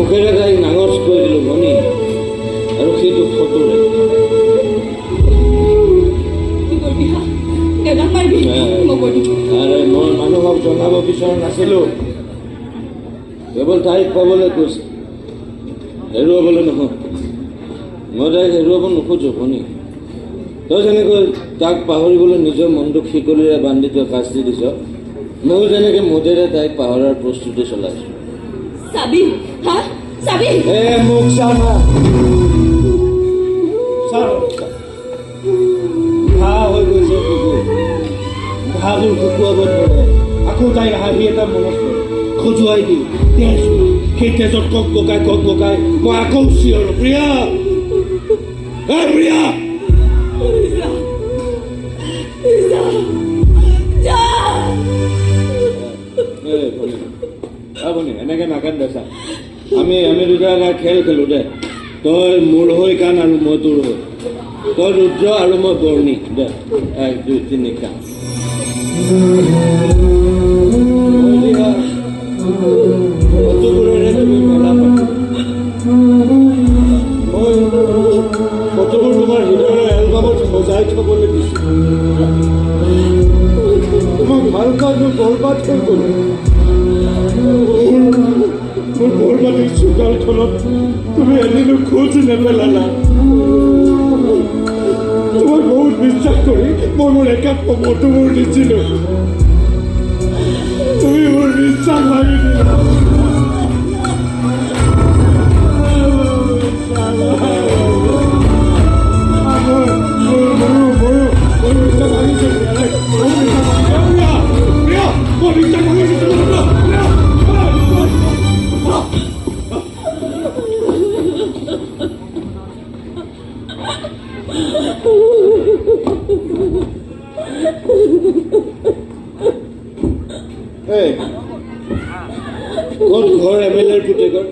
মুখেৰে তাইক নাঙচ কৈ দিলোঁ মণি, আৰু সেইটো ফটোৰে। আৰে মই মানুহক জনাব বিচৰা নাছিলোঁ, কেৱল তাইক ক'বলৈ কৈছে, হেৰুৱাবলৈ নহয়। মই তাইক হেৰুৱাব নোখোজোঁ মণি। তই যেনেকৈ তাক পাহৰিবলৈ নিজৰ মনটোক শিকলিৰে বান্ধি তই শাস্তি দিছ, ময়ো যেনেকৈ মোদেৰে তাইক পাহৰাৰ প্ৰস্তুতি চলাইছোঁ। মোক চানা ঘাঁ হৈ গৈছে কুকুৰ, ঘাঁবোৰ শুকুৱাব ধৰে। আকৌ তাইৰ হাঁহি এটা মনত পৰে, খজুৱাই দিওঁ তেজ, সেই তেজত কক বকাই মই আকৌ চিঞৰো, প্ৰিয়া প্ৰিয়া। এনেকে নাকান্দে চা, আমি দুটা এটা খেল খেলো দে। তই মোৰ হৈ কান আৰু মই তোৰ হৈ, তই ৰুদ্ৰ আৰু মই বৰ্ণি দে। 1 2 3 কান। ফটোবোৰেৰে তুমি মেলা পাতি, মই ফটোবোৰ তোমাৰ হৃদয়ৰ এলবামত সজাই থবলৈ দিছোঁ। তোমাক ভাল পাই মই বৰবাদ হৈ গ'লো। মোৰ বৰবাদীৰ চোতালখনত তুমি এদিনো খোজ নেপেলালা। তোমাক বহুত বিশ্বাস কৰি মই মোৰ একাপ ফটোবোৰ দিছিলোঁ, তুমি মোৰ বিশ্বাস ভাঙি দিলা। ক'ত ঘৰ MLA পুতেকৰ?